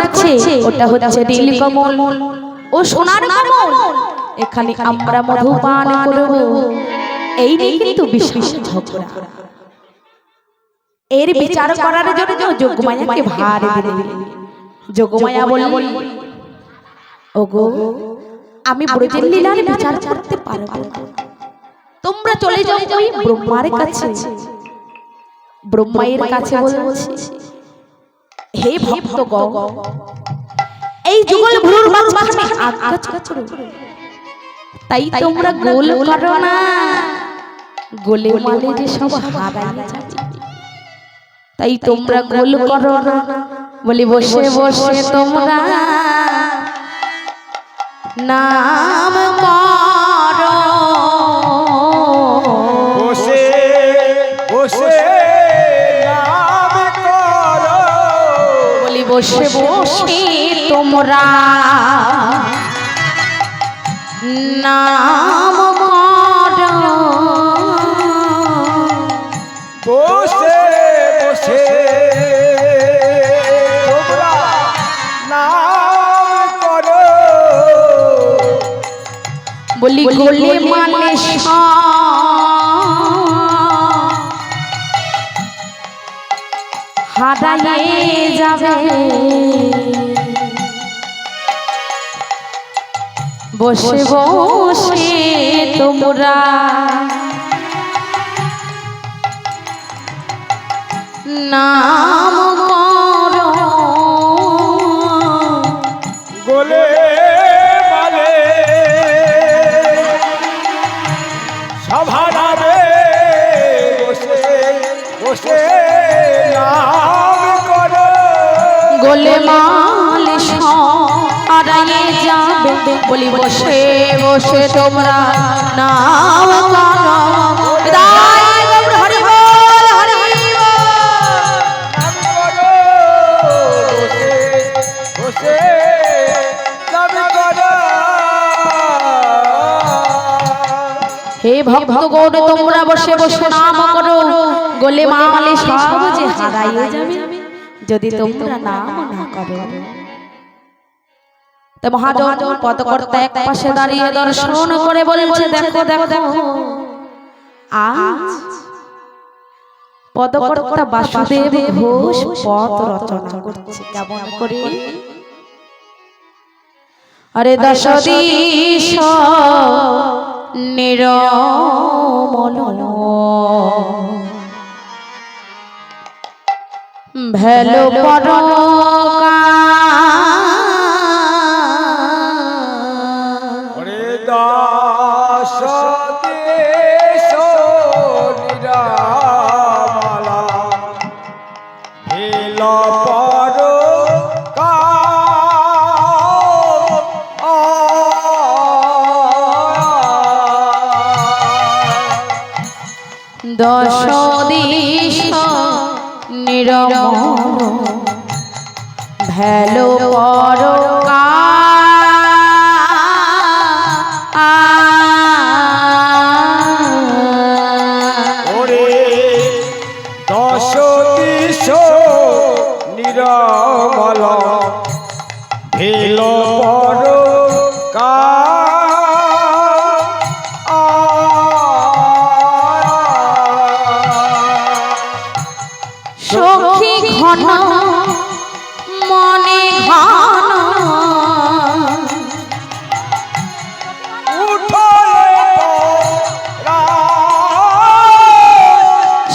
করছে ওটা হচ্ছে নীলকমল ও সোনার কমল। এখানে আমরা মধু পান করব, এই নিয়ে কিন্তু বিশেষ ঝগড়া। এর বিচার করার জন্য যোগমায়াকে ভার দিলেন। যোগমায়া বললেন, ওগো আমি ব্রজের লীলার বিচার করতে পারবো না, তোমরা চলে যাও ওই ব্রহ্মার কাছে। ব্রহ্মায়ের কাছে বলছি, হে ভক্তগণ, এই যুগল ভ্রুর মাঝখানে আজ্ঞা চক্র, তাই তোমরা গোল করো না, গোলে মালে যে সব হারাই যাবে, তাই তোমরা গোল করো না। বলি বসে বসে তোমরা নাম করো, বসে বসে নাম করো। বলি বসে বসে তোমরা নাম করো, বসে বসে তোমরা নাম করো। বলি গোলে মানে হারায়ে যাবে, বসে বসে তোমরা নাম করো, গোলে মালে সভারাবে, বসে বসে নাম করো। গোলে মাল হারায়ে যাবে, বলি বসে বসে তোমরা নাম করো। হৃদয় গৌর হরি বল, হরি বল। নাম করো, বসে বসে নাম করো। হে ভক্তগণ, তোমরা বসে বসে নাম করো, গোলে মালে সব যে হারায়ে যাবে যদি তোমরা নাম না করো। তো মহাজন পদকর্তা এক পাশে দাঁড়িয়ে দর্শন করে বলছে, দেখো দেখো, আজ পদকর্তা বাসুদেব ঘোষ পদ রচনা করছে। কেমন করে? আরে দশ দিশ নিরমল ভেলো পরকা, ওরে দাস দেশ নিরামলা ভেল পরকা। দশ দিশ নিরমল ভেলো পরকা, ওরে দশ দিশ নিরামল ভেল পরকা। সখী ঘন মনে ঘন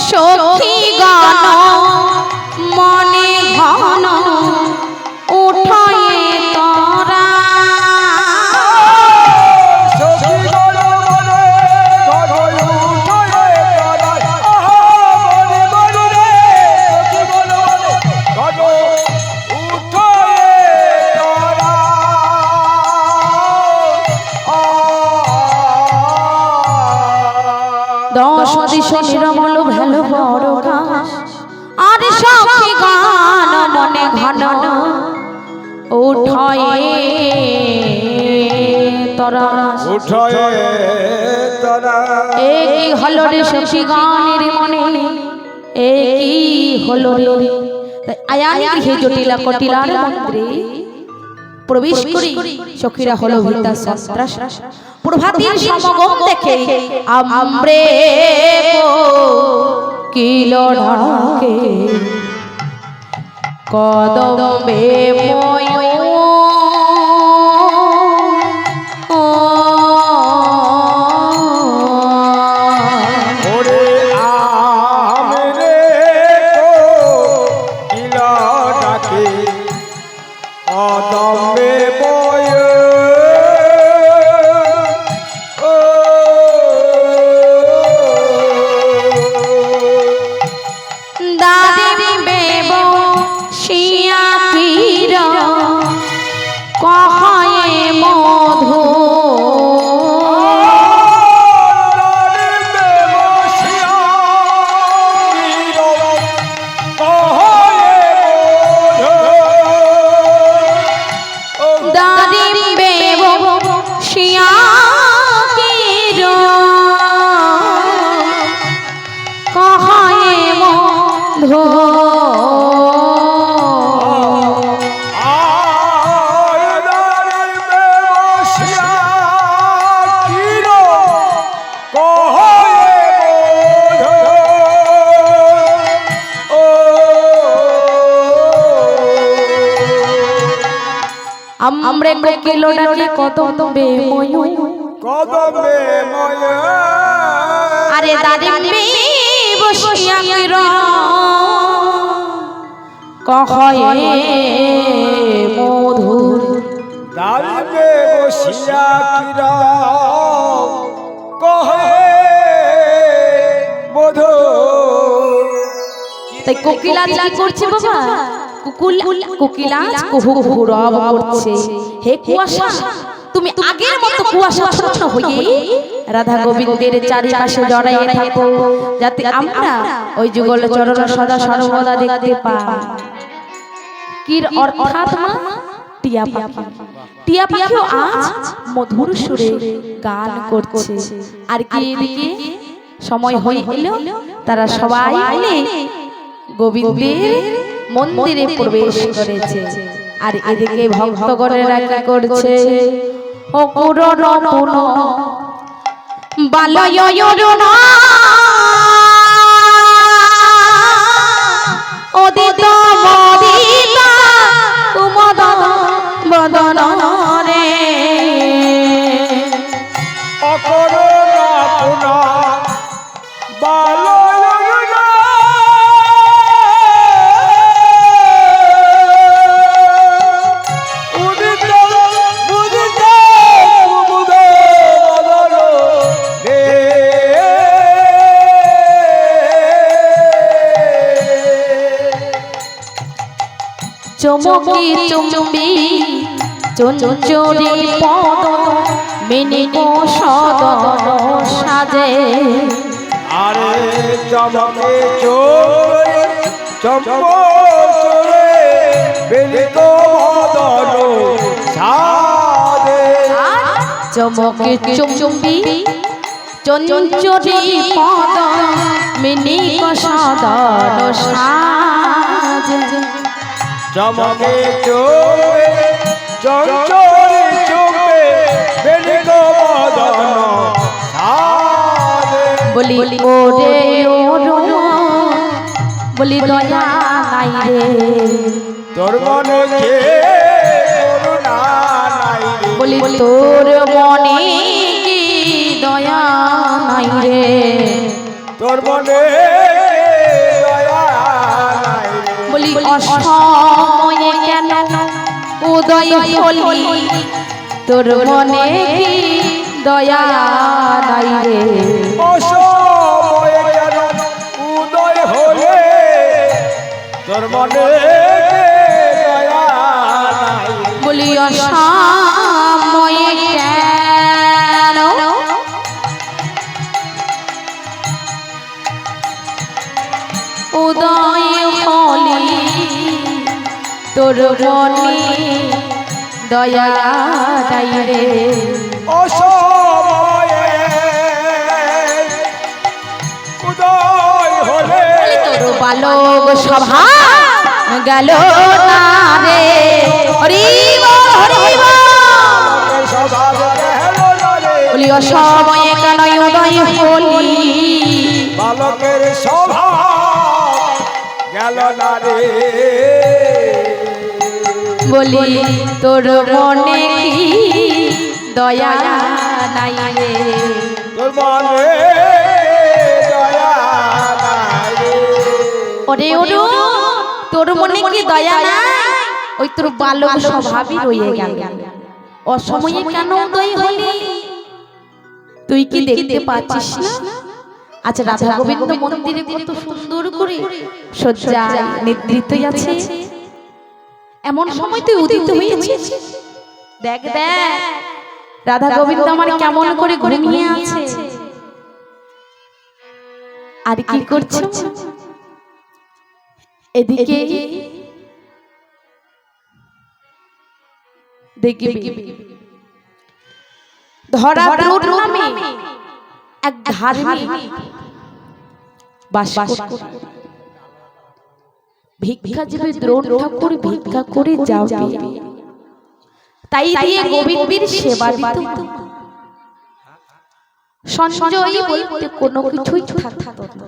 সখী গান মনে ঘন উঠায়ে তোরা, দশ দিশ নিরমল ভেলো পরকা। আর সখী গান মনে ঘন উঠায়ে তোরা, এই হলো রে সখী গানের মনে, এই হলো রে তাই আয়ানি গৃহে জটিলা কটিলার মন্দিরে প্রবেশ করি সখীরা হলো ভীতা সন্ত্রাস। প্রভাতীর সমাগম দেখে আমরে কিল ঢাকে কদমে ময়ূর ওরে আমরে কিলা ডাকে কদমে বয় দাদি বেব শিয়া তীর কহয়ে মধু দাদি বেব শিয়া তীর কহয়ে মধু আমরে কোকিল ডাকে কদমে ময়ূর কদমে ময় আরে দাদি বসিয়া কির কহয়ে মধুর দাঁড়িয়ে বসিয়া কিরা কহে মধু তাই কোকিলা কি করছে বাবা কোকিলাজ কুহু কুহু রব করছে হে কুয়াশা তুমি আগের মতো কুয়াশাচ্ছন্ন হয়ে রাধা গোবিন্দের চারিপাশে জড়াইয়ে থাকো যাতে আমরা ওই যুগল চরণ সদা সর্বদা দেখতে পাই কির অর্থাৎ মা টিয়া পাখি টিয়া পাখিও আজ মধুর সুরে গান করছে আর কি এদিকে সময় হয়ে এলো তারা সবাই মিলে গোবিন্দের মন্দিরে প্রবেশ করেছে আর এদিকে ভক্তগণেরা কি করছে অকুরণ পুন বালয়য়রণ অদিত মদিতা কুমদ বদন রে অকরুণা পুনা বালয়না উদিত বুদিত কুমুদ বদন রে চমকি চুম্বি চঞ্চরি পদ মেনে সদন সাজে আরে চমকে চোরে চম্পরে বেলিত মদন সাদে চমকে চুম্বি চঞ্চরি পদ মেনে সদন সাজে চমকে চোরে চঞ্চরে চোপে বেলিত মদন সাদে বলি ওরে বলি দয়া নাই রে তোর মনে কে করুণা নাই রে বলি তোর মনে কি দয়া নাই রে তোর মনে দয়া নাই রে বলি অসময়ে কেন উদয় হলি তোর মনে কি দয়া নাই রে অসময়ে কেন উদয় হলে তোর মনে দয়া নাই বলি অসময়ে কেন উদয় হলি তোর মনে দয়া নাই রে অসময়ে উদয় হলে তোর বালক সভা গেল না রে হরি বল হরি বল স্বভাব গেল না রে বলি অসময়ে কেন উদয় হলি বালকের স্বভাব গেল না রে বলি তোর মনে কি দয়া নাই রে তোর মনে দয়া নাই রে ওরে ওরে তোর মনে কি দয়া নাই ওই তোর বালক স্বভাবই রয়ে গেল অসময়ে কেন উদয় হলি তুই কি দেখতে পাচ্ছিস না আচ্ছা রাধা গোবিন্দ মন্দিরে কত সুন্দর করে সজ্জা নিদ্রিত আছে এমন সময় তুই উদিত হয়েছিস দেখ দেখ রাধা গোবিন্দ আমার কেমন করে ঘুমিয়ে আছে আর কি করছো এদিকে দেখবি ধরা ব্রুট নামে এক ধার্মিক বাস করে ভিক্ষা জীবে দ্রোণ ঠাকুর ভিক্ষা করে যাবে তাই দিয়ে গোবিন্দের সেবা দিত সঞ্জয় বলতে কোনো কিছুই থাকতো না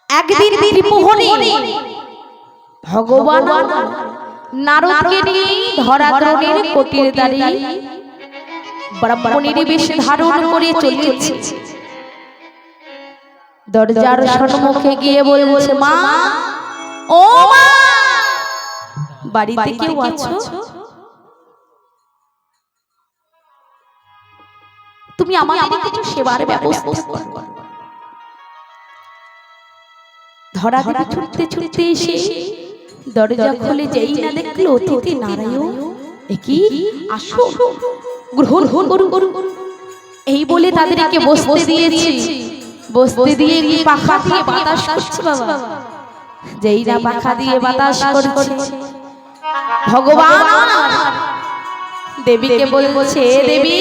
একদিন ত্রিমোহনী ভগবান নারদকে নিয়ে ধরা দ্রোণের কোটির দাঁড়িয়ে ব্রাহ্মণের বেশ ধারণ করে চলেছে দরজার সম্মুখে গিয়ে বলছে মা ও মা বাড়িতে কেউ আছো তুমি আমাদের কিছু সেবার ব্যবস্থা করো ধরা দেবী ছুটতে ছুটতে এসে দরজা খুলে যেই না দেখলো অতিথি নারায়ণ কি আসো গ্রহণ করুন এই বলে তাদেরকে বসতে দিয়েছি বসতে দিয়ে কি পাখা দিয়ে বাতাস করছে বাবা যেই না পাখা দিয়ে বাতাস করছে ভগবান দেবীকে বলছে দেবী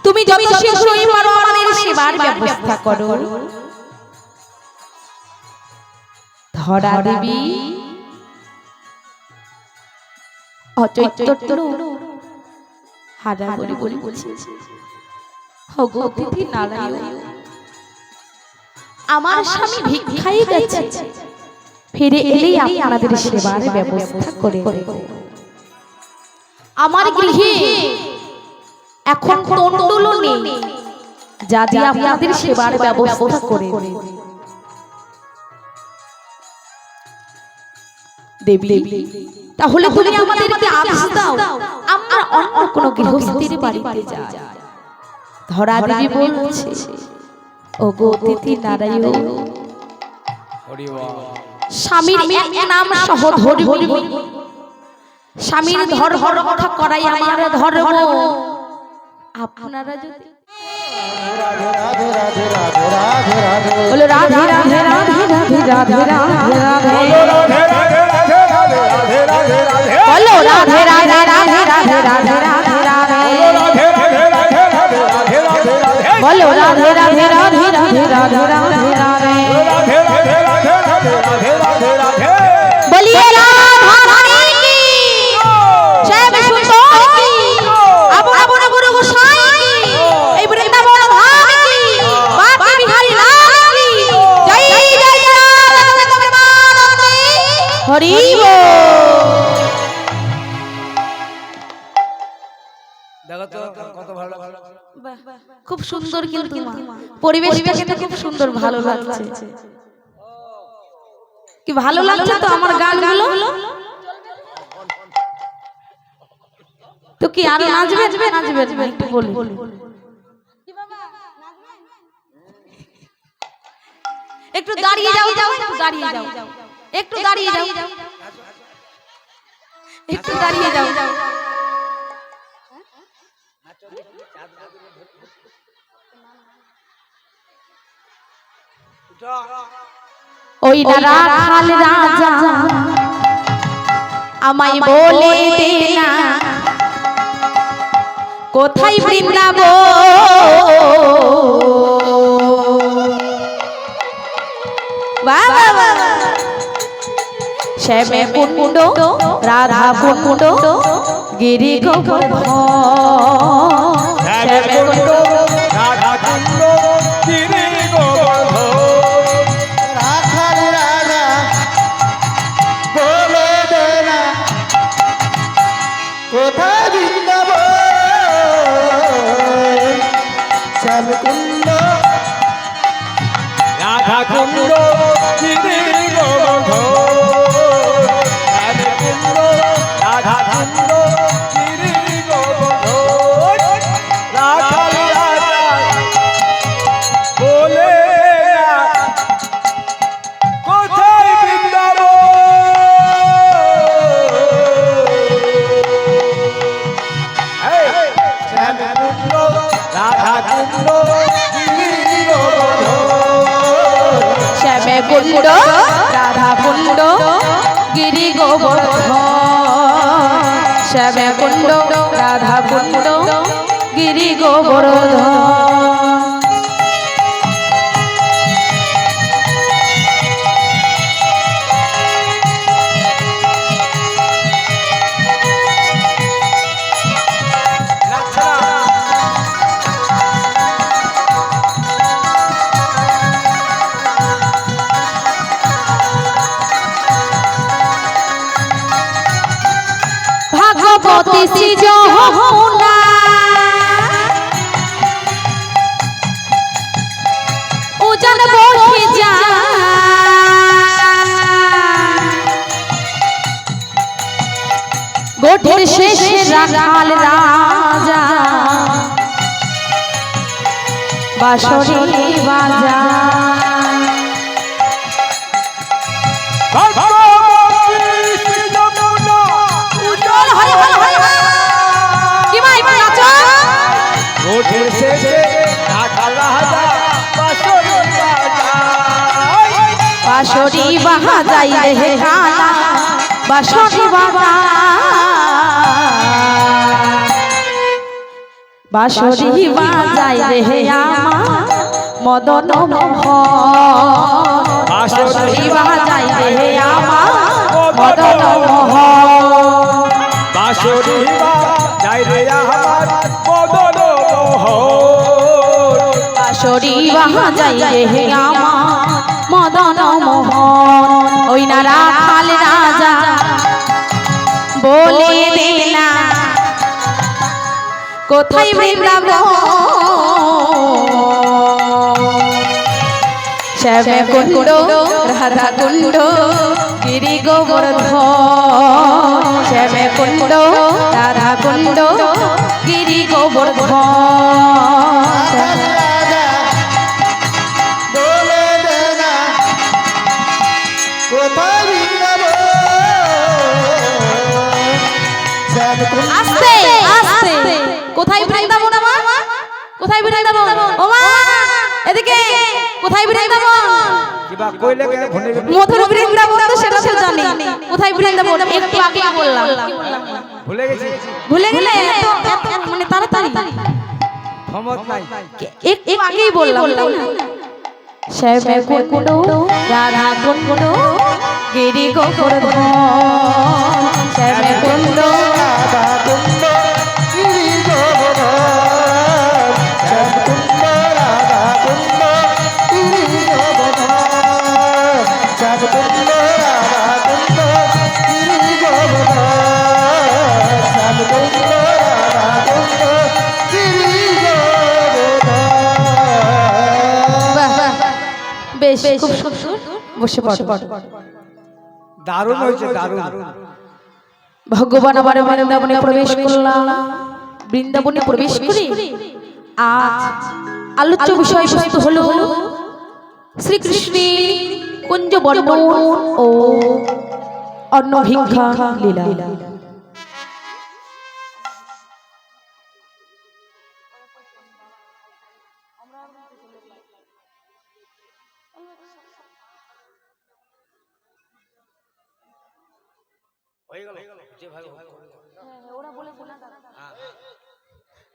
তুমি যত শীঘ্রই পারো আমাদের সেবার ব্যবস্থা করো ধরা দেবী অচৈতন্য হারা বলি বলি বলছে হগো অতিথি নারায়ণ আমার স্বামী ভিক্ষায় গেছে ফিরে এলেই আপনাদের সেবার ব্যবস্থা করে আমার গৃহে এখন তন্ডুলও নেই যা দিয়ে আপনাদের সেবার ব্যবস্থা করে দেবী তাহলে তুমি আমাদেরকে আদেশ দাও আমরা অন্য কোন গৃহস্থের বাড়িতে যাই ধরা দেবী বলছে ওগো অতিথি নারায়ণ স্বামীর এক নাম সহধর্মী স্বামীর ধর্ম রক্ষা করাই আমার ধর্ম আপনারা যদি বলো রাধে রাধে রাধে রাধে রাধে রাধে রাধে বলো রাধে রাধে রাধে রাধে রাধে রাধে রাধে বলো রাধে রাধে রাধে রাধে রাধে রাধে রাধে বলিয়ে রাধা রানী কি শ্যাম সুন্দর কি আপন গুরু গোসাই কি এই বৃন্দাবন ধাম কি বাকি বিহারী লাল কি জয় জয় রাধা প্রেমানন্দে হরি বল দেখো তো কত ভালো খুব সুন্দর কিন্তু পরিবেশটা কিন্তু খুব সুন্দর ভালো লাগছে কি ভালো লাগছে তো আমার গানগুলো তো কি আর নাচবে নাচবে একটু বলি একটু দাঁড়িয়ে যাও একটু দাঁড়িয়ে যাও একটু দাঁড়িয়ে যাও একটু দাঁড়িয়ে যাও ওই রাখাল রাজা আমায় বলে দে না কোথায় বৃন্দাবন বাবা শ্যামে কুণ্ড রাধা কুণ্ড গিরি গোবর্ধন শ্যামে কুণ্ড রাধা কুণ্ড গিরি গোবর্ধন রাখাল রাজা বলে দে না কোথায় বৃন্দাবন শ্যামকুণ্ড রাধা কুণ্ড গিরি গোবর্ধন কুণ্ড রাধা কুণ্ড গিরি গোবর্ধন রাখাল রাজা বলে না কোথায় বৃন্দাবন শ্যামকুণ্ড রাধা কুণ্ড গিরি গোবর্ধন শ্যামে কুণ্ড রাধা কুণ্ড গিরি গোবর্ধন শ্যামে কুণ্ড রাধা কুণ্ড গিরি গোবর্ধন ভাগবতী শ্রী যমুনা উজান বসে যা গোঠের শেষে রাখাল রাজা বাঁশরি বাজা গোঠের শেষে রাখাল রাজা বাঁশরি বাজাই রে কানা বাঁশরি বাঁশরি বাজাই রে আমার মদন মোহন বাঁশরি বাজাই রে আমার মদন মোহন বাঁশরি বাজাই রে আমার মদন মোহন বাঁশরি বাজাই রে আমার মদন মোহন ওই না রাখাল রাজা বলে দে না কোথায় বৃন্দাবন শ্যামে কুণ্ড রাধা কুণ্ড গিরি গোবর্ধন শ্যামে কুণ্ড রাধা কুণ্ড গিরি গোবর্ধন রাজা বলে দে না কোথায় বৃন্দাবন শ্যামকুণ্ড আস্তে আস্তে কোথায় বৃন্দাবন আমার কোথায় বৃন্দাবন ও মা এদিকে কোথায় বৃন্দাবন কিবা কইলে কেন ভুলে গেল মধুর বৃন্দাবন তো সেটা তো জানি কোথায় বৃন্দাবন একটু আগে বললাম ভুলে গেছি ভুলে গেলে মানে তাড়াতাড়ি ক্ষমত নাই একটু আগেই বললাম শ্যামে কুণ্ড রাধা কুণ্ড গিরি গোবর্ধন শ্যামে কুণ্ড রাধা কুণ্ড গিরি গোবর্ধন শ্যামকুণ্ড রাধা কুণ্ড গিরি গোবর্ধন শ্যামকুণ্ড রাধা কুণ্ড গিরি গোবর্ধন শ্যামকুণ্ড রাধা কুণ্ড গিরি গোবর্ধন বাহ বেশ খুব সুন্দর বসে পড়ো দারুণ হয়েছে দারুণ ভগবান আবার বৃন্দাবনে প্রবেশ করলাম বৃন্দাবনে প্রবেশ করে আজ আলোচ্য বিষয়বস্তু হলো শ্রীকৃষ্ণের কুঞ্জ বর্ণন ও অন্ন ভিক্ষা লীলা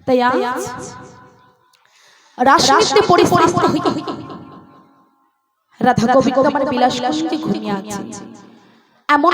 তাই আজ রাসনৃত্যে পরিপরিপূর্ণ হই রাধা গোবিন্দ আমার বিলাস কুঞ্জে ঘুমিয়ে আছে এমন